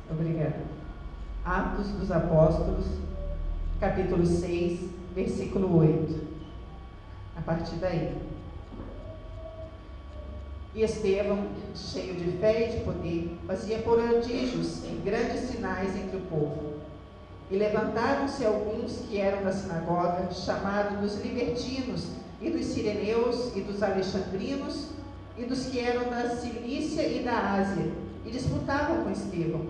Obrigada. Atos dos Apóstolos, capítulo 6, versículo 8. A partir daí. E Estevão, cheio de fé e de poder, fazia prodígios e grandes sinais entre o povo. E levantaram-se alguns que eram da sinagoga, chamados dos libertinos, e dos cireneus, e dos alexandrinos, e dos que eram da Cilícia e da Ásia, e disputavam com Estevão.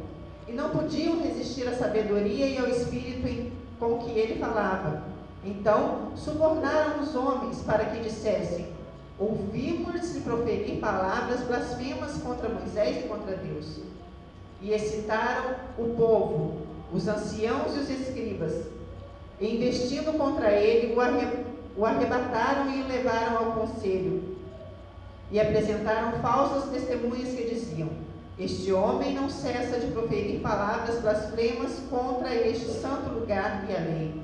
E não podiam resistir à sabedoria e ao espírito com que ele falava. Então subornaram os homens para que dissessem: ouvimos-lhe proferir palavras blasfemas contra Moisés e contra Deus. E excitaram o povo, os anciãos e os escribas, e investindo contra ele, o arrebataram e o levaram ao conselho. E apresentaram falsas testemunhas que diziam: este homem não cessa de proferir palavras blasfemas contra este santo lugar e a lei.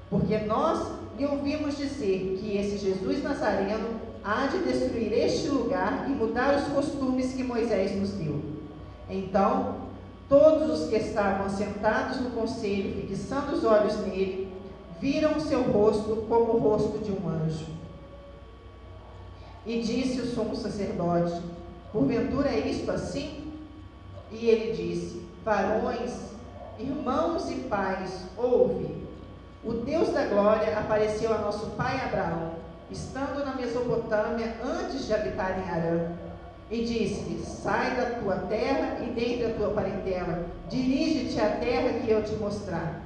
Porque nós lhe ouvimos dizer que esse Jesus Nazareno há de destruir este lugar e mudar os costumes que Moisés nos deu. Então, todos os que estavam assentados no conselho, fixando os olhos nele, viram o seu rosto como o rosto de um anjo. E disse o sumo sacerdote: porventura é isto assim? E ele disse: varões, irmãos e pais, ouve. O Deus da glória apareceu a nosso pai Abraão, estando na Mesopotâmia antes de habitar em Harã. E disse-lhe: sai da tua terra e dentre a tua parentela, dirige-te à terra que eu te mostrar.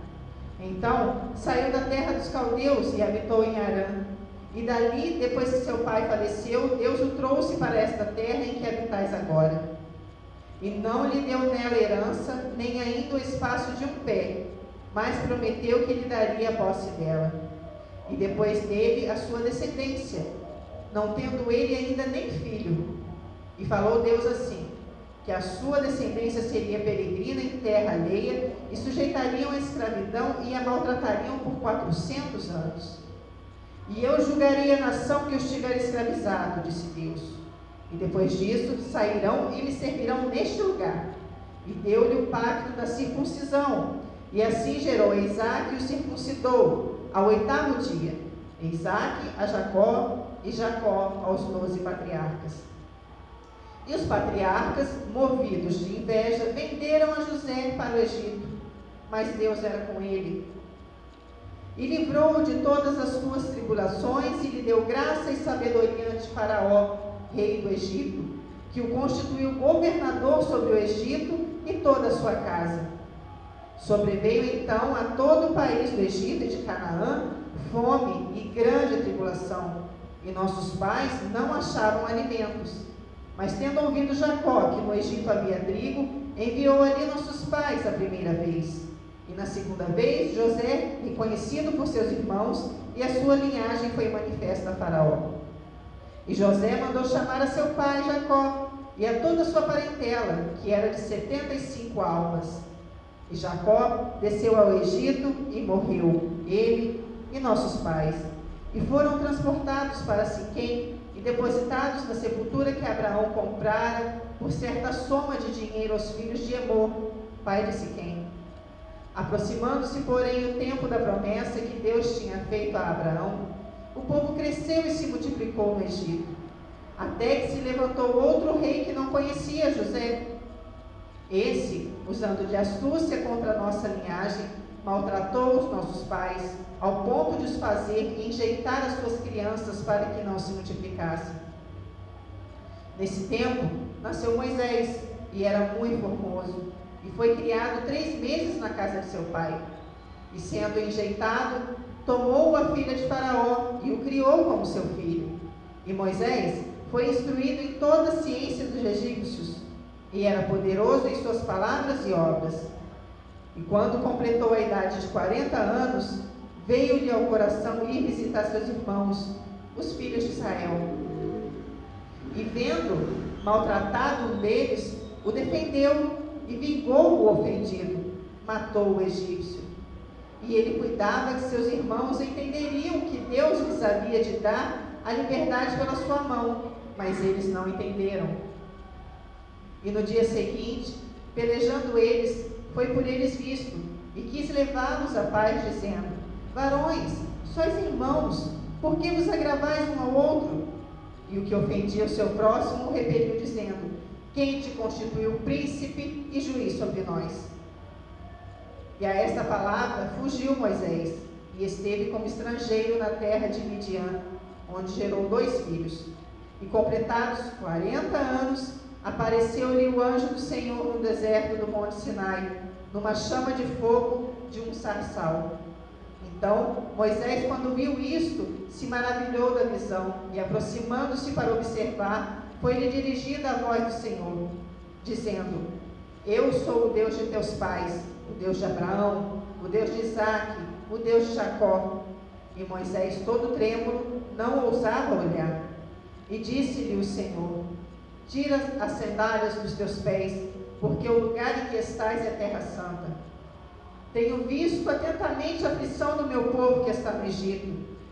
Então saiu da terra dos caldeus e habitou em Harã. E dali, depois que seu pai faleceu, Deus o trouxe para esta terra em que habitais agora. E não lhe deu nela herança, nem ainda o espaço de um pé, mas prometeu que lhe daria a posse dela. E depois dele a sua descendência, não tendo ele ainda nem filho. E falou Deus assim: que a sua descendência seria peregrina em terra alheia, e sujeitariam a escravidão e a maltratariam por 400 anos. E eu julgaria a nação que os tiver escravizado, disse Deus. E depois disso sairão e me servirão neste lugar. E deu-lhe o pacto da circuncisão. E assim gerou a Isaque e o circuncidou ao 8º dia. Isaque a Jacó e Jacó aos 12 patriarcas. E os patriarcas, movidos de inveja, venderam a José para o Egito. Mas Deus era com ele. E livrou-o de todas as suas tribulações e lhe deu graça e sabedoria ante Faraó, rei do Egito, que o constituiu governador sobre o Egito e toda a sua casa. Sobreveio então a todo o país do Egito e de Canaã fome e grande tribulação, e nossos pais não achavam alimentos. Mas tendo ouvido Jacó que no Egito havia trigo, enviou ali nossos pais a primeira vez. E na segunda vez, José, reconhecido por seus irmãos, e a sua linhagem foi manifesta a Faraó. E José mandou chamar a seu pai Jacó, e a toda a sua parentela, que era de 75 almas. E Jacó desceu ao Egito e morreu, ele e nossos pais. E foram transportados para Siquém e depositados na sepultura que Abraão comprara por certa soma de dinheiro aos filhos de Emor, pai de Siquém. Aproximando-se, porém, o tempo da promessa que Deus tinha feito a Abraão, o povo cresceu e se multiplicou no Egito, até que se levantou outro rei que não conhecia José. Esse, usando de astúcia contra a nossa linhagem, maltratou os nossos pais, ao ponto de os fazer enjeitar as suas crianças para que não se multiplicassem. Nesse tempo, nasceu Moisés, e era muito formoso, e foi criado 3 meses na casa de seu pai. E sendo enjeitado, tomou a filha de Faraó e o criou como seu filho. E Moisés foi instruído em toda a ciência dos egípcios, e era poderoso em suas palavras e obras. E quando completou a idade de 40 anos, veio-lhe ao coração ir visitar seus irmãos, os filhos de Israel. E vendo maltratado um deles, o defendeu e vingou o ofendido, matou o egípcio. E ele cuidava que seus irmãos entenderiam que Deus lhes havia de dar a liberdade pela sua mão, mas eles não entenderam. E no dia seguinte, Pelejando eles, foi por eles visto, e quis levá-los à paz, dizendo: varões, sois irmãos, por que vos agravais um ao outro? E o que ofendia o seu próximo o repeliu, dizendo: quem te constituiu príncipe e juiz sobre nós? E a esta palavra fugiu Moisés, e esteve como estrangeiro na terra de Midian, onde gerou 2 filhos. E completados 40 anos, apareceu-lhe o anjo do Senhor no deserto do monte Sinai, numa chama de fogo de um sarçal. Então Moisés, quando viu isto, se maravilhou da visão, e aproximando-se para observar, foi-lhe dirigida a voz do Senhor, dizendo: eu sou o Deus de teus pais, o Deus de Abraão, o Deus de Isaque, o Deus de Jacó. E Moisés, todo trêmulo, não ousava olhar. E disse-lhe o Senhor: tira as sandálias dos teus pés, porque o lugar em que estás é terra santa. Tenho visto atentamente a aflição do meu povo que está no Egito,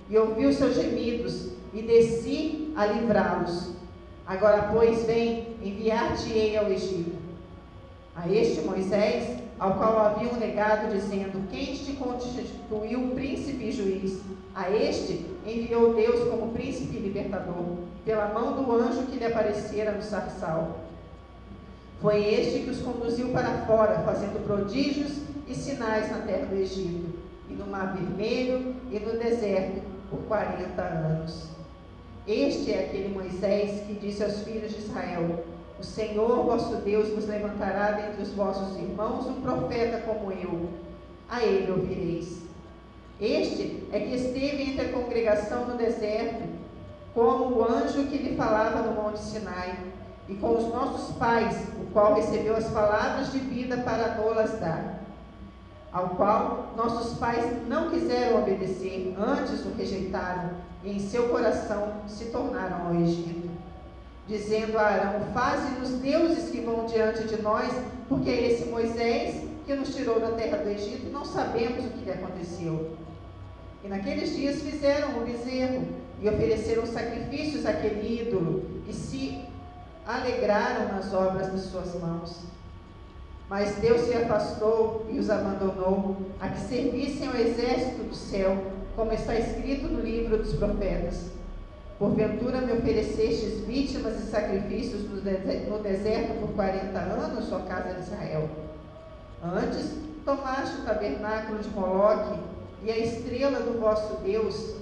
e ouvi os seus gemidos, e desci a livrá-los. Agora, pois, vem, enviar-te-ei ao Egito. A este Moisés, ao qual haviam negado, dizendo: quem te constituiu príncipe e juiz? A este enviou Deus como príncipe e libertador, pela mão do anjo que lhe aparecera no sarçal. Foi este que os conduziu para fora, fazendo prodígios e sinais na terra do Egito, e no Mar Vermelho, e no deserto, por 40 anos. Este é aquele Moisés que disse aos filhos de Israel: o Senhor vosso Deus vos levantará dentre os vossos irmãos um profeta como eu, a ele ouvireis. Este é que esteve entre a congregação no deserto, como o anjo que lhe falava no monte Sinai, e com os nossos pais, o qual recebeu as palavras de vida para nos-las dar, ao qual nossos pais não quiseram obedecer, antes o rejeitaram, e em seu coração se tornaram ao Egito, dizendo a Arão: faze-nos deuses que vão diante de nós, porque é esse Moisés que nos tirou da terra do Egito, não sabemos o que lhe aconteceu. E naqueles dias fizeram o bezerro, e ofereceram sacrifícios àquele ídolo, e se alegraram nas obras de suas mãos. Mas Deus se afastou e os abandonou, a que servissem ao exército do céu, como está escrito no livro dos profetas. Porventura me oferecestes vítimas e sacrifícios no deserto por 40 anos, ó casa de Israel? Antes tomaste o tabernáculo de Moloque e a estrela do vosso Deus,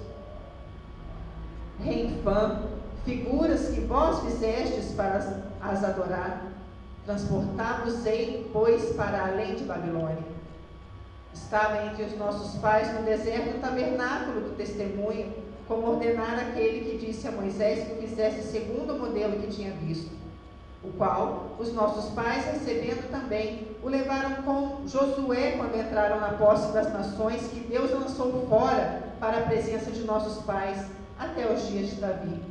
Renfã, figuras que vós fizestes para as adorar. Transportá-vos-ei, pois, para além de Babilônia. Estava entre os nossos pais no deserto o tabernáculo do testemunho, como ordenara aquele que disse a Moisés que fizesse segundo o modelo que tinha visto, o qual os nossos pais, recebendo também, o levaram com Josué quando entraram na posse das nações que Deus lançou fora para a presença de nossos pais, até os dias de Davi,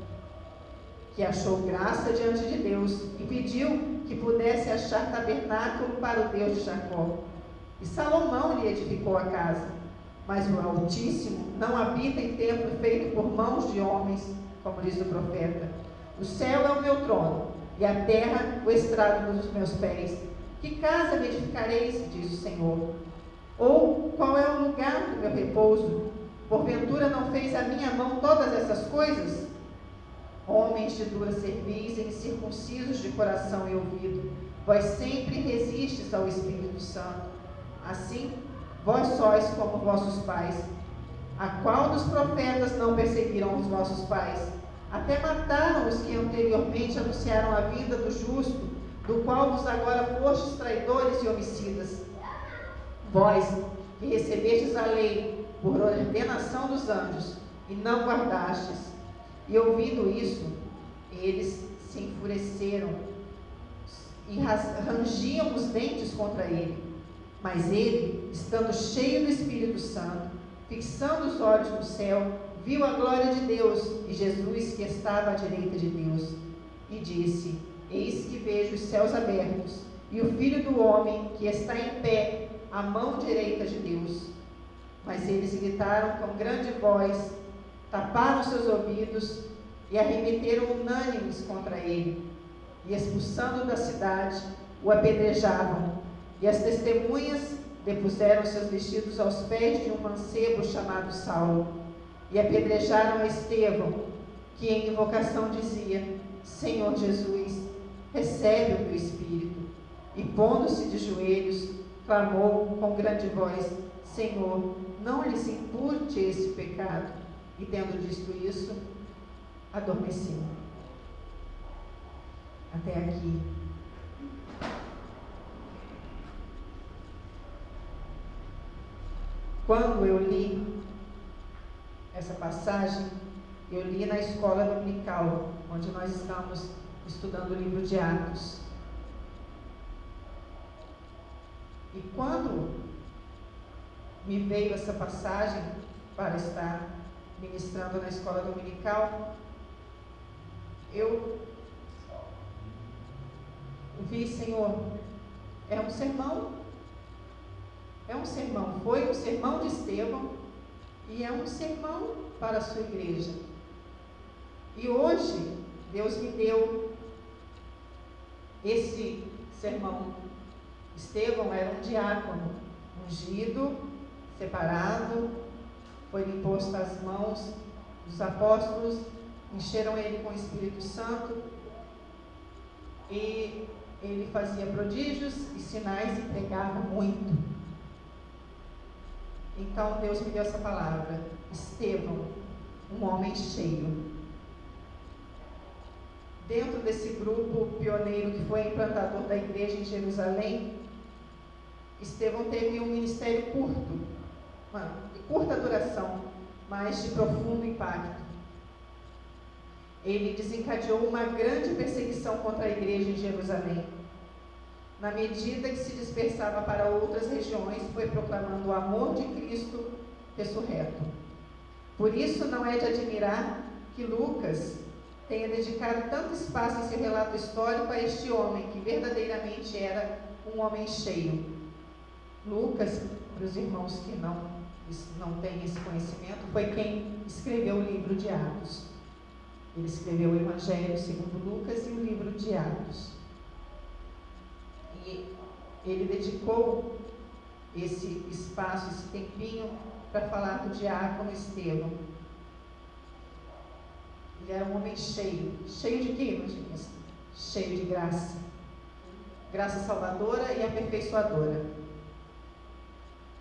que achou graça diante de Deus e pediu que pudesse achar tabernáculo para o Deus de Jacó. E Salomão lhe edificou a casa. Mas o Altíssimo não habita em templo feito por mãos de homens, como diz o profeta. O céu é o meu trono, e a terra o estrado dos meus pés. Que casa me edificareis, diz o Senhor? Ou qual é o lugar do meu repouso? Porventura não fez a minha mão todas essas coisas? Homens de dura cerviz e incircuncisos de coração e ouvido, vós sempre resistes ao Espírito Santo. Assim, vós sois como vossos pais. A qual dos profetas não perseguiram os vossos pais? Até mataram os que anteriormente anunciaram a vinda do justo, do qual vos agora fostes traidores e homicidas. Vós, que recebestes a lei por ordenação dos anjos, e não guardastes. E ouvindo isso, eles se enfureceram e rangiam os dentes contra ele. Mas ele, estando cheio do Espírito Santo, fixando os olhos no céu, viu a glória de Deus e Jesus que estava à direita de Deus. E disse: eis que vejo os céus abertos e o Filho do Homem que está em pé à mão direita de Deus. Mas eles gritaram com grande voz, taparam seus ouvidos e arremeteram unânimes contra ele. E expulsando da cidade, o apedrejavam, e as testemunhas depuseram seus vestidos aos pés de um mancebo chamado Saulo, e apedrejaram a Estevão, que em invocação dizia: Senhor Jesus, recebe o meu espírito. E pondo-se de joelhos, clamou com grande voz: Senhor, não lhes impute esse pecado. E tendo dito isso, adormeceu. Até aqui. Quando eu li essa passagem, eu li na escola dominical, onde nós estamos estudando o livro de Atos. E quando me veio essa passagem para estar ministrando na escola dominical, eu vi, Senhor, é um sermão, foi um sermão de Estevão e é um sermão para a sua igreja. E hoje, Deus me deu esse sermão. Estevão era um diácono, ungido, separado, foi-lhe imposto as mãos dos apóstolos, encheram ele com o Espírito Santo, e ele fazia prodígios e sinais e pregava muito. Então Deus me deu essa palavra: Estevão, um homem cheio. Dentro desse grupo pioneiro que foi implantador da igreja em Jerusalém, Estevão teve um ministério curto, de curta duração, mas de profundo impacto. Ele desencadeou uma grande perseguição contra a igreja em Jerusalém. Na medida que se dispersava para outras regiões, foi proclamando o amor de Cristo ressurreto. Por isso, não é de admirar que Lucas tenha dedicado tanto espaço em seu relato histórico a este homem, que verdadeiramente era um homem cheio. Lucas, para os irmãos que não têm esse conhecimento, foi quem escreveu o livro de Atos. Ele escreveu o Evangelho segundo Lucas e o livro de Atos. E ele dedicou esse espaço, esse tempinho, para falar do diácono Estevão. Ele era um homem cheio. Cheio de quê, irmãos? Cheio de graça. Graça salvadora e aperfeiçoadora.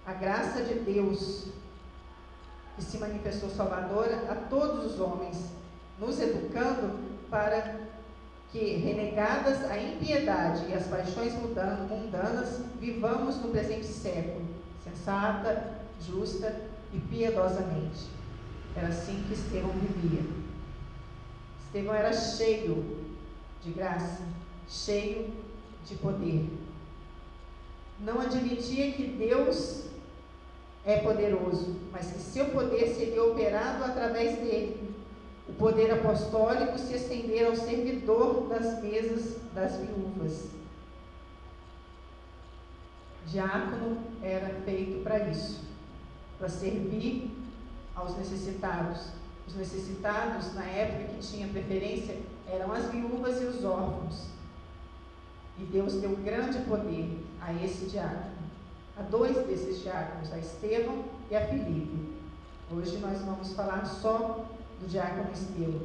A graça de Deus, que se manifestou salvadora a todos os homens, nos educando para que, renegadas a impiedade e as paixões mundanas, vivamos no presente século, sensata, justa e piedosamente. Era assim que Estevão vivia. Estevão era cheio de graça, cheio de poder. Não admitia que Deus é poderoso, mas que seu poder seria operado através dele. O poder apostólico se estender ao servidor das mesas das viúvas. Diácono era feito para isso, para servir aos necessitados. Os necessitados, na época que tinha preferência, eram as viúvas e os órfãos. E Deus deu grande poder a esse diácono, a dois desses diáconos, a Estevão e a Filipe. Hoje nós vamos falar só do diácono Estevão,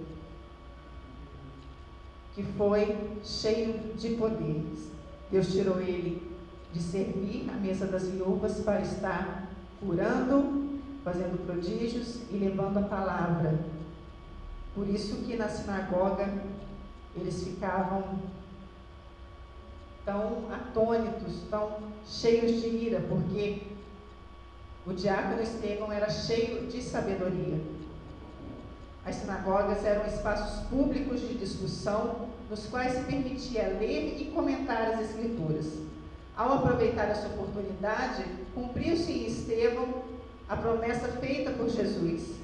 que foi cheio de poderes. Deus tirou ele de servir à mesa das viúvas para estar curando, fazendo prodígios e levando a palavra. Por isso que na sinagoga eles ficavam tão atônitos, tão cheios de ira, porque o diácono Estevão era cheio de sabedoria. As sinagogas eram espaços públicos de discussão, nos quais se permitia ler e comentar as Escrituras. Ao aproveitar essa oportunidade, cumpriu-se em Estevão a promessa feita por Jesus: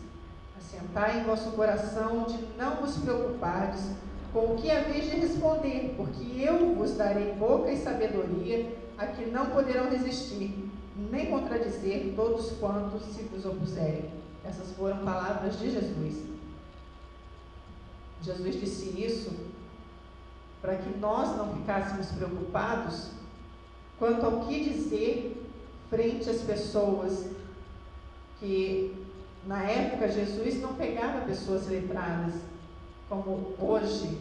assentai em vosso coração de não vos preocupardes com o que haveis de responder, porque eu vos darei boca e sabedoria a que não poderão resistir, nem contradizer todos quantos se vos opuserem. Essas foram palavras de Jesus. Jesus disse isso para que nós não ficássemos preocupados quanto ao que dizer frente às pessoas que, na época, Jesus não pegava pessoas letradas, como hoje,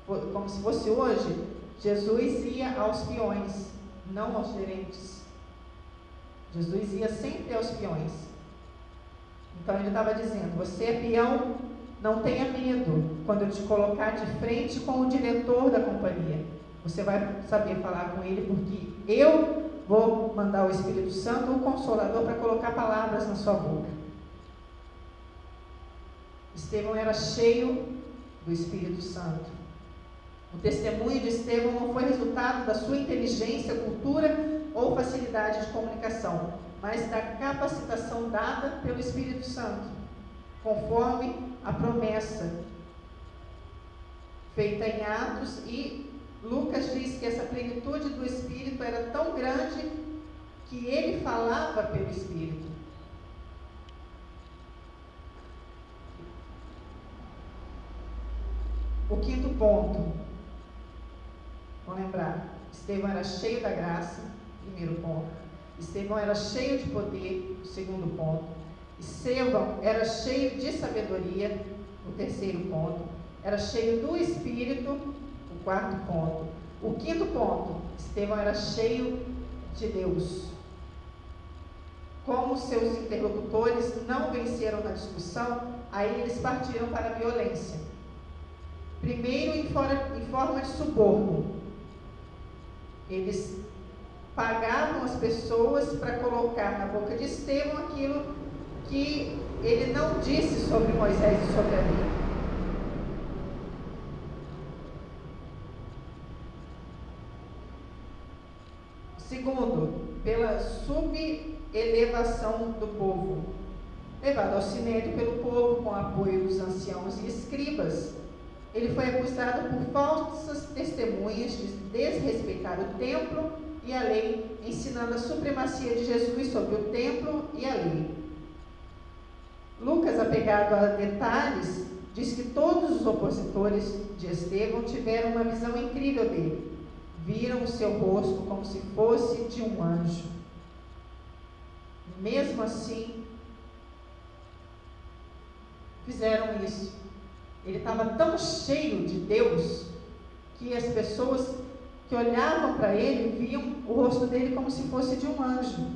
como se fosse hoje. Jesus ia aos peões, não aos gerentes. Jesus ia sempre aos peões. Então ele estava dizendo: você é peão, não tenha medo quando eu te colocar de frente com o diretor da companhia. Você vai saber falar com ele, porque eu vou mandar o Espírito Santo, o Consolador, para colocar palavras na sua boca. Estevão era cheio do Espírito Santo. O testemunho de Estevão não foi resultado da sua inteligência, cultura ou facilidade de comunicação, mas da capacitação dada pelo Espírito Santo, conforme a promessa feita em Atos. E Lucas diz que essa plenitude do Espírito era tão grande que ele falava pelo Espírito. O quinto ponto, vamos lembrar: Estevão era cheio da graça, primeiro ponto. Estevão era cheio de poder, o segundo ponto. Estevão era cheio de sabedoria, o terceiro ponto. Era cheio do Espírito, o quarto ponto. O quinto ponto: Estevão era cheio de Deus. Como seus interlocutores não venceram na discussão, aí eles partiram para a violência. Primeiro, em forma de suborno. Eles pagavam as pessoas para colocar na boca de Estevão aquilo que ele não disse sobre Moisés e sobre a lei. Segundo, pela subelevação do povo, levado ao sinédrio pelo povo com apoio dos anciãos e escribas. Ele foi acusado por falsas testemunhas de desrespeitar o templo e a lei, ensinando a supremacia de Jesus sobre o templo e a lei. Lucas, apegado a detalhes, diz que todos os opositores de Estevão tiveram uma visão incrível dele. Viram o seu rosto como se fosse de um anjo. Mesmo assim, fizeram isso. Ele estava tão cheio de Deus que as pessoas que olhavam para ele viam o rosto dele como se fosse de um anjo.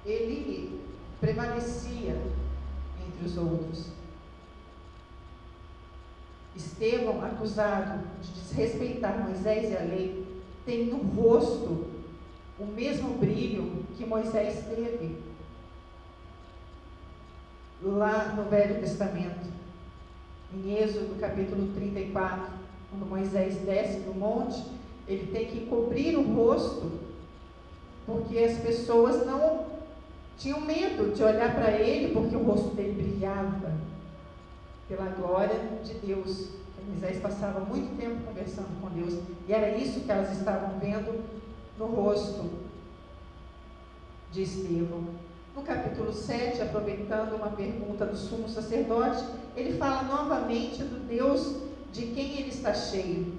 Ele prevalecia entre os outros. Estevão, acusado de desrespeitar Moisés e a lei, tem no rosto o mesmo brilho que Moisés teve lá no Velho Testamento. Em Êxodo capítulo 34, quando Moisés desce do monte, ele tem que cobrir o rosto, porque as pessoas não tinham medo de olhar para ele, porque o rosto dele brilhava pela glória de Deus. Moisés passava muito tempo conversando com Deus, e era isso que elas estavam vendo no rosto de Estevão. No capítulo 7, aproveitando uma pergunta do sumo sacerdote, ele fala novamente do Deus de quem ele está cheio.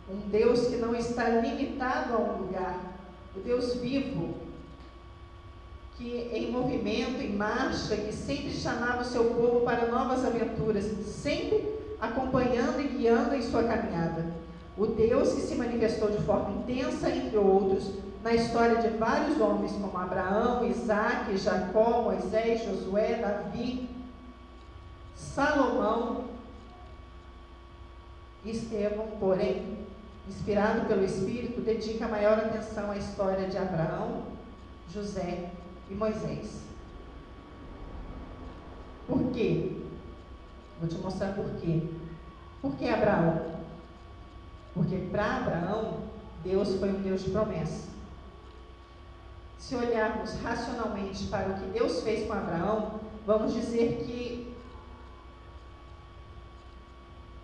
Um Deus que não está limitado a um lugar. O Deus vivo, que em movimento, em marcha, que sempre chamava o seu povo para novas aventuras, sempre acompanhando e guiando em sua caminhada. O Deus que se manifestou de forma intensa, entre outros, na história de vários homens como Abraão, Isaac, Jacó, Moisés, Josué, Davi, Salomão. Estevão, porém, inspirado pelo Espírito, dedica maior atenção à história de Abraão, José e Moisés. Por quê? Vou te mostrar por quê. Por que Abraão? Porque para Abraão, Deus foi um Deus de promessa. Se olharmos racionalmente para o que Deus fez com Abraão, vamos dizer que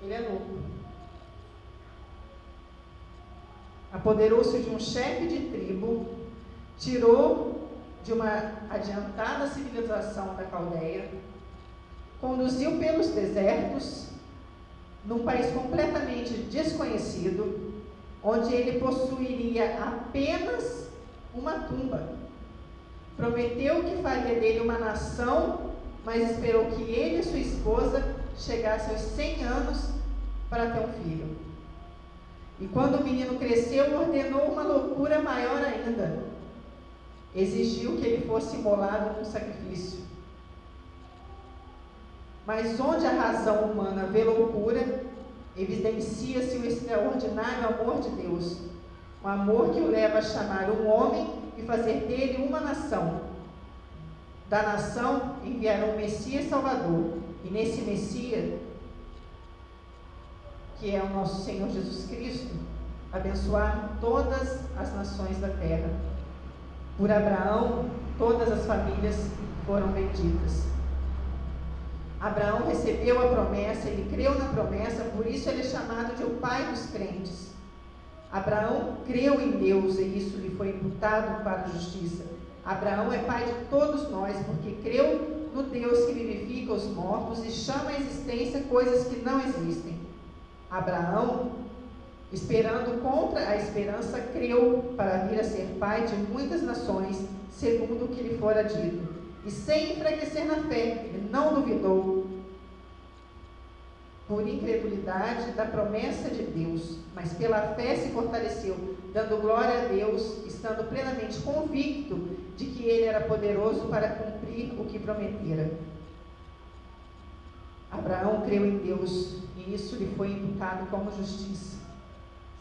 ele é louco. Apoderou-se de um chefe de tribo, tirou de uma adiantada civilização da Caldeia, conduziu pelos desertos, num país completamente desconhecido, onde ele possuiria apenas uma tumba. Prometeu que faria dele uma nação, mas esperou que ele e sua esposa chegassem aos 100 anos para ter um filho. E quando o menino cresceu, ordenou uma loucura maior ainda. Exigiu que ele fosse imolado num sacrifício. Mas onde a razão humana vê loucura, evidencia-se o extraordinário amor de Deus. Um amor que o leva a chamar um homem e fazer dele uma nação. Da nação enviará um Messias Salvador. E nesse Messias, que é o nosso Senhor Jesus Cristo, abençoar todas as nações da terra. Por Abraão, todas as famílias foram benditas. Abraão recebeu a promessa, ele creu na promessa, por isso ele é chamado de o pai dos crentes. Abraão creu em Deus e isso lhe foi imputado para a justiça. Abraão é pai de todos nós, porque creu no Deus que vivifica os mortos e chama à existência coisas que não existem. Abraão, esperando contra a esperança, creu para vir a ser pai de muitas nações, segundo o que lhe fora dito. E sem enfraquecer na fé, ele não duvidou, por incredulidade, da promessa de Deus, mas pela fé se fortaleceu, dando glória a Deus, estando plenamente convicto de que ele era poderoso para cumprir o que prometera. Abraão creu em Deus, e isso lhe foi imputado como justiça.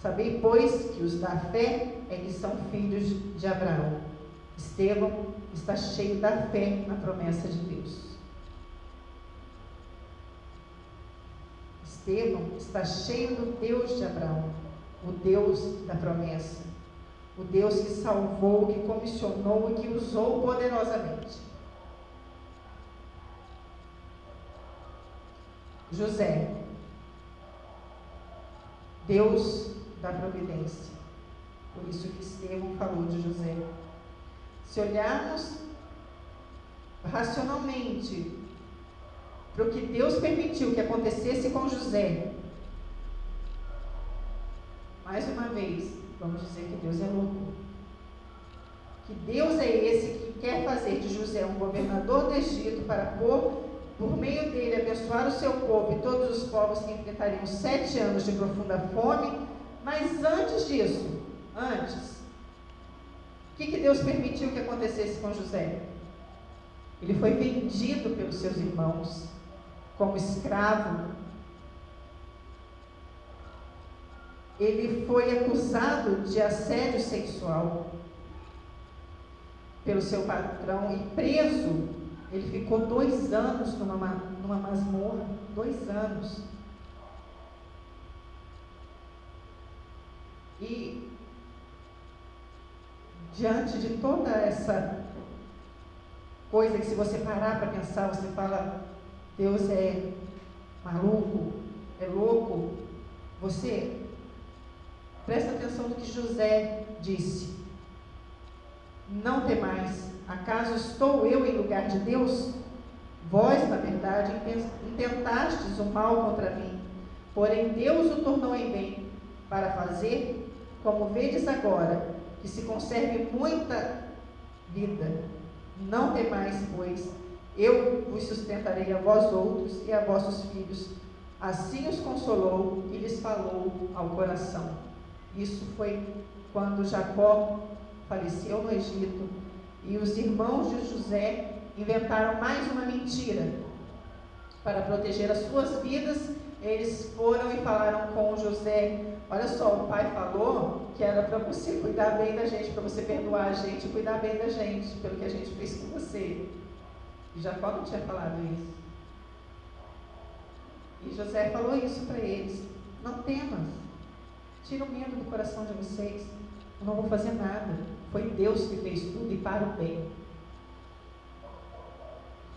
Sabei, pois, que os da fé é que são filhos de Abraão. Estevão está cheio da fé na promessa de Deus. Estevão está cheio do Deus de Abraão, o Deus da promessa, o Deus que salvou, que comissionou e que usou poderosamente. José, Deus da providência. Por isso que Estevão falou de José. Se olharmos racionalmente para o que Deus permitiu que acontecesse com José, mais uma vez, vamos dizer que Deus é louco. Que Deus é esse que quer fazer de José um governador do Egito para por meio dele, abençoar o seu povo e todos os povos que enfrentariam 7 anos de profunda fome. Mas antes disso, o que Deus permitiu que acontecesse com José? Ele foi vendido pelos seus irmãos como escravo. Ele foi acusado de assédio sexual pelo seu patrão e preso. Ele ficou 2 anos numa masmorra, 2 anos. E diante de toda essa coisa que, se você parar para pensar, você fala, Deus é maluco, é louco. Você presta atenção no que José disse. Não temais, acaso estou eu em lugar de Deus? Vós, na verdade, intentastes o mal contra mim, porém Deus o tornou em bem, para fazer, como vedes agora, que se conserve muita vida. Não temais, pois, eu vos sustentarei a vós outros e a vossos filhos. Assim os consolou e lhes falou ao coração. Isso foi quando Jacó faleceu no Egito, e os irmãos de José inventaram mais uma mentira. Para proteger as suas vidas, eles foram e falaram com José: olha só, o pai falou que era para você cuidar bem da gente, para você perdoar a gente e cuidar bem da gente, pelo que a gente fez com você. E Jacó não tinha falado isso. E José falou isso para eles: não temas, tira o medo do coração de vocês, eu não vou fazer nada, foi Deus que fez tudo e para o bem.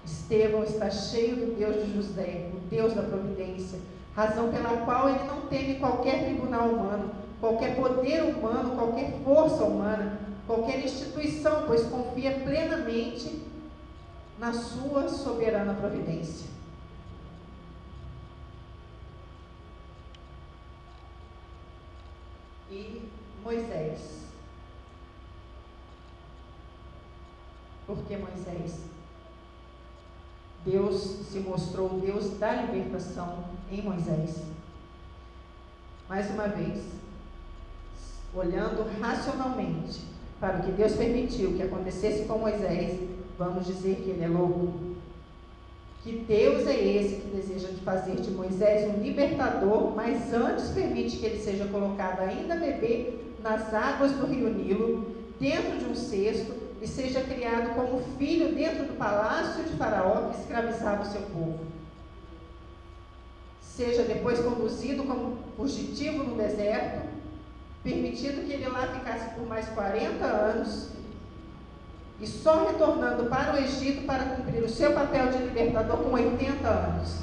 Estevão está cheio do Deus de José, o Deus da providência, razão pela qual ele não teme qualquer tribunal humano, qualquer poder humano, qualquer força humana, qualquer instituição, pois confia plenamente na sua soberana providência. e Moisés. Por que Moisés? Deus se mostrou o Deus da libertação em Moisés. Mais uma vez, olhando racionalmente para o que Deus permitiu que acontecesse com Moisés, vamos dizer que ele é louco. Que Deus é esse que deseja fazer de Moisés um libertador, mas antes permite que ele seja colocado ainda bebê nas águas do rio Nilo, dentro de um cesto, e seja criado como filho dentro do palácio de Faraó, que escravizava o seu povo. Seja depois conduzido como fugitivo no deserto, permitido que ele lá ficasse por mais 40 anos, e só retornando para o Egito para cumprir o seu papel de libertador com 80 anos.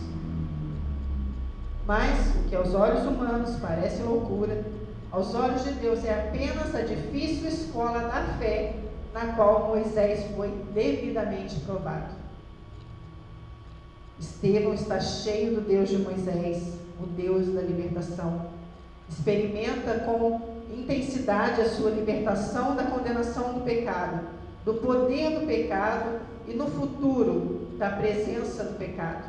Mas, o que aos olhos humanos parece loucura, aos olhos de Deus é apenas a difícil escola da fé, na qual Moisés foi devidamente provado. Estevão está cheio do Deus de Moisés, o Deus da libertação. Experimenta com intensidade a sua libertação da condenação do pecado, do poder do pecado e no futuro da presença do pecado.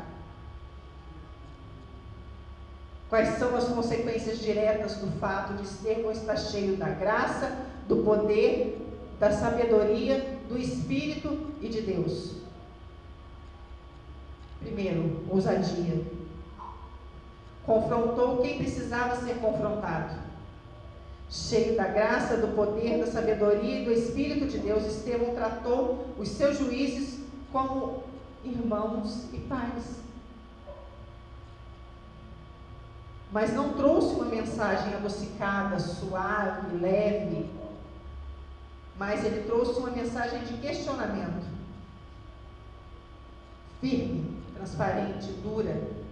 Quais são as consequências diretas do fato de Estevão estar cheio da graça, do poder, da sabedoria, do Espírito e de Deus? Primeiro, ousadia. Confrontou quem precisava ser confrontado. Cheio da graça, do poder, da sabedoria e do Espírito de Deus, Estevão tratou os seus juízes como irmãos e pais. Mas não trouxe uma mensagem adocicada, suave, leve, mas ele trouxe uma mensagem de questionamento. Firme, transparente, dura.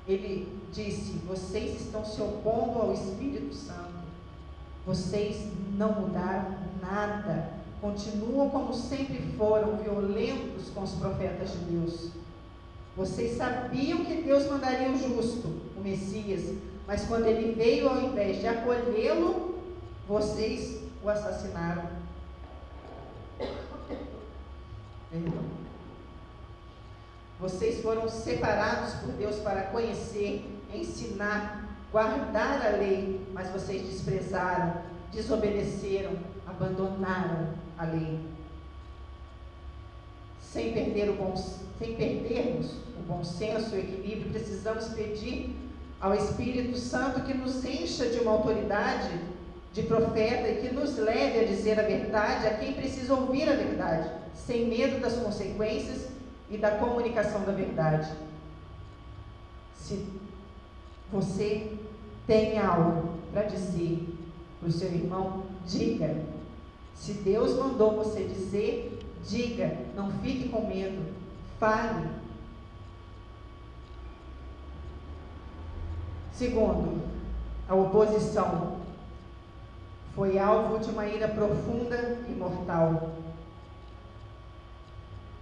Ele disse: vocês estão se opondo ao Espírito Santo. Vocês não mudaram nada. Continuam como sempre foram, violentos com os profetas de Deus. Vocês sabiam que Deus mandaria o justo, o Messias, mas quando ele veio, ao invés de acolhê-lo, vocês o assassinaram. Vocês foram separados por Deus para conhecer, ensinar, guardar a lei, mas vocês desprezaram, desobedeceram, abandonaram a lei. Sem perdermos o bom senso e o equilíbrio, precisamos pedir ao Espírito Santo que nos encha de uma autoridade de profeta e que nos leve a dizer a verdade a quem precisa ouvir a verdade, sem medo das consequências e da comunicação da verdade. Se você tem algo para dizer para o seu irmão, diga. Se Deus mandou você dizer, diga. Não fique com medo, fale. Segundo, a oposição foi alvo de uma ira profunda e mortal.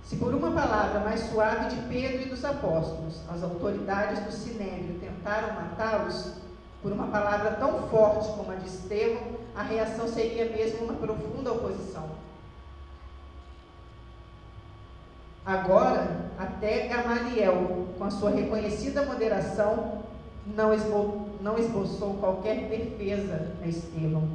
Se por uma palavra mais suave de Pedro e dos apóstolos, as autoridades do Sinédrio tentaram matá-los, por uma palavra tão forte como a de Estevão, a reação seria mesmo uma profunda oposição. Agora, até Gamaliel, com a sua reconhecida moderação, não esboçou qualquer defesa a Estevão.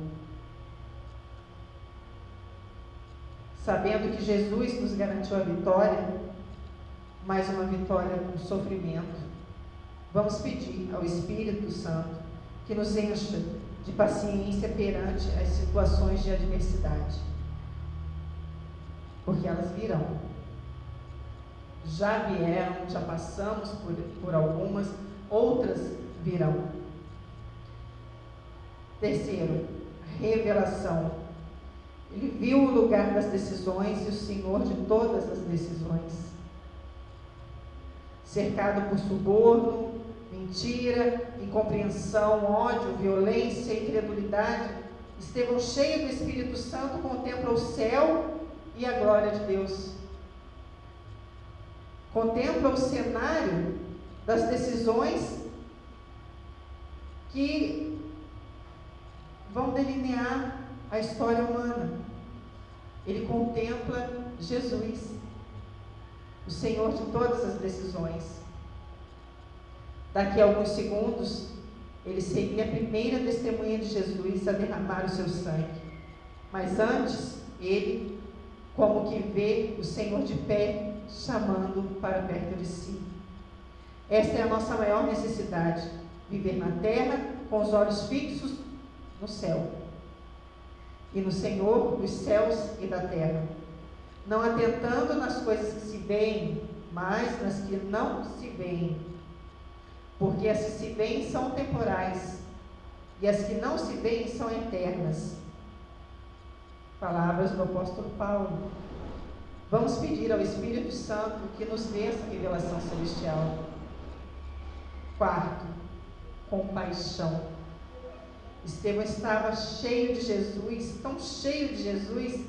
Sabendo que Jesus nos garantiu a vitória, mais uma vitória com sofrimento, vamos pedir ao Espírito Santo que nos encha de paciência perante as situações de adversidade, porque elas virão. Já vieram, já passamos por algumas, outras virão. Terceiro, revelação. Ele viu o lugar das decisões e o Senhor de todas as decisões. Cercado por suborno, mentira, incompreensão, ódio, violência, incredulidade, Estevão, cheio do Espírito Santo, contempla o céu e a glória de Deus. Contempla o cenário das decisões que vão delinear a história humana. Ele contempla Jesus, o Senhor de todas as decisões. Daqui a alguns segundos, ele seria a primeira testemunha de Jesus a derramar o seu sangue. Mas antes, ele, como que vê o Senhor de pé, chamando para perto de si. Esta é a nossa maior necessidade: viver na terra com os olhos fixos no céu e no Senhor dos céus e da terra, não atentando nas coisas que se veem, mas nas que não se veem, porque as que se veem são temporais e as que não se veem são eternas. Palavras do apóstolo Paulo. Vamos pedir ao Espírito Santo que nos dê essa revelação celestial. Quarto, compaixão. Estevão estava cheio de Jesus, tão cheio de Jesus,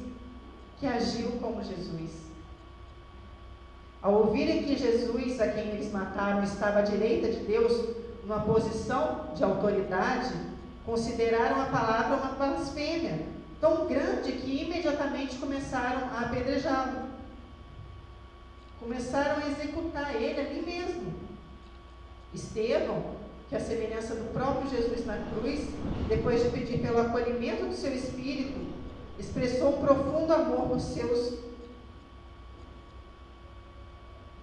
que agiu como Jesus. Ao ouvirem que Jesus, a quem eles mataram, estava à direita de Deus, numa posição de autoridade, consideraram a palavra uma blasfêmia tão grande que imediatamente começaram a apedrejá-lo. Começaram a executar ele ali mesmo. Estevão, que a semelhança do próprio Jesus na cruz, depois de pedir pelo acolhimento do seu espírito, expressou um profundo amor por seus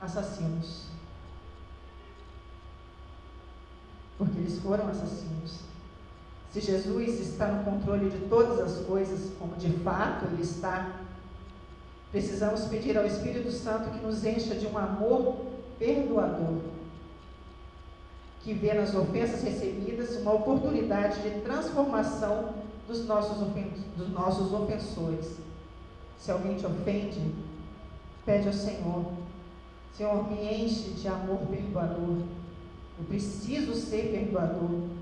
assassinos. Porque eles foram assassinos. Se Jesus está no controle de todas as coisas, como de fato Ele está, precisamos pedir ao Espírito Santo que nos encha de um amor perdoador, que vê nas ofensas recebidas uma oportunidade de transformação dos nossos ofensores. Se alguém te ofende, pede ao Senhor: Senhor, me enche de amor perdoador. Eu preciso ser perdoador.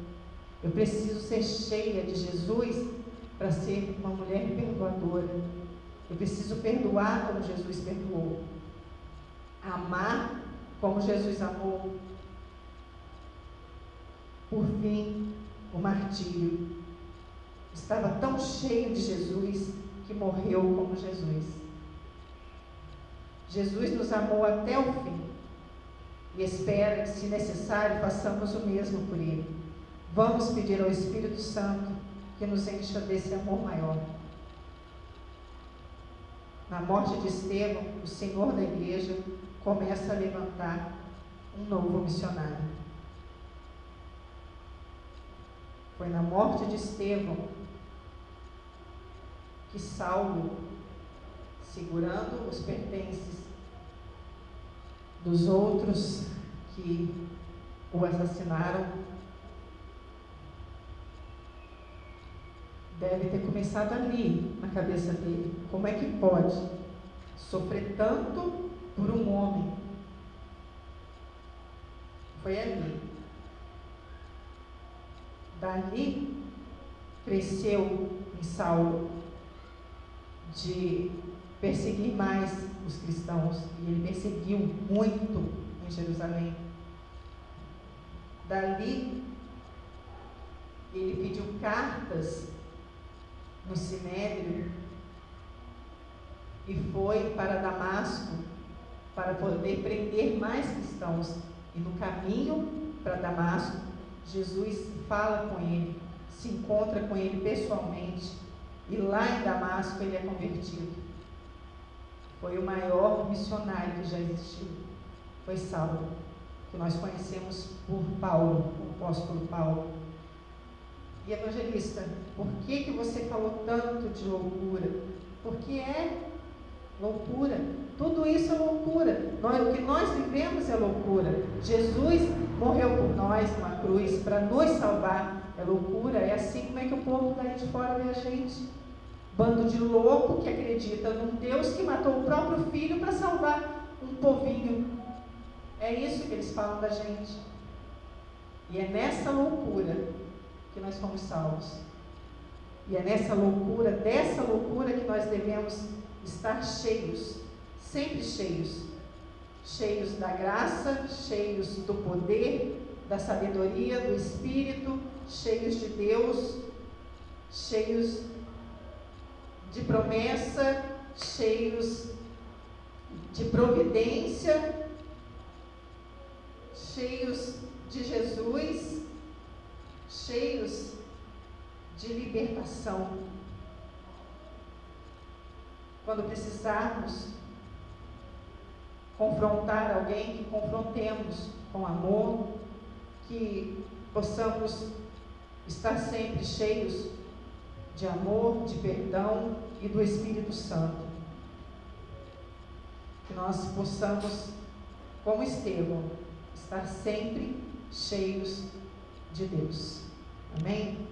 Eu preciso ser cheia de Jesus para ser uma mulher perdoadora. Eu preciso perdoar como Jesus perdoou, amar como Jesus amou. Por fim, o martírio. Estava tão cheio de Jesus que morreu como Jesus. Jesus nos amou até o fim e espera que, se necessário, façamos o mesmo por Ele. Vamos pedir ao Espírito Santo que nos encha desse amor maior. Na morte de Estevão, o Senhor da igreja começa a levantar um novo missionário. Foi na morte de Estevão que Saulo, segurando os pertences dos outros que o assassinaram, deve ter começado ali na cabeça dele. Como é que pode sofrer tanto por um homem? Foi ali. Dali cresceu em Saulo de perseguir mais os cristãos, e ele perseguiu muito em Jerusalém. Dali ele pediu cartas no Sinédrio e foi para Damasco para poder prender mais cristãos. E no caminho para Damasco, Jesus fala com ele, se encontra com ele pessoalmente, e lá em Damasco ele é convertido. Foi o maior missionário que já existiu. Foi Saulo, que nós conhecemos por Paulo, o apóstolo Paulo. E evangelista, por que você falou tanto de loucura? Porque é loucura. Tudo isso é loucura. O que nós vivemos é loucura. Jesus morreu por nós numa cruz para nos salvar. É loucura. É assim como é que o povo daí de fora vê a gente. Bando de louco que acredita num Deus que matou o próprio filho para salvar um povinho. É isso que eles falam da gente. E é nessa loucura que nós fomos salvos. E é nessa loucura, dessa loucura, que nós devemos estar cheios, sempre cheios. Cheios da graça, cheios do poder, da sabedoria, do Espírito, cheios de Deus, cheios de promessa, cheios de providência, cheios de Jesus, cheios de libertação. Quando precisarmos confrontar alguém, que confrontemos com amor, que possamos estar sempre cheios de amor, de perdão e do Espírito Santo. Que nós possamos, como Estevão, estar sempre cheios de Deus. Amém?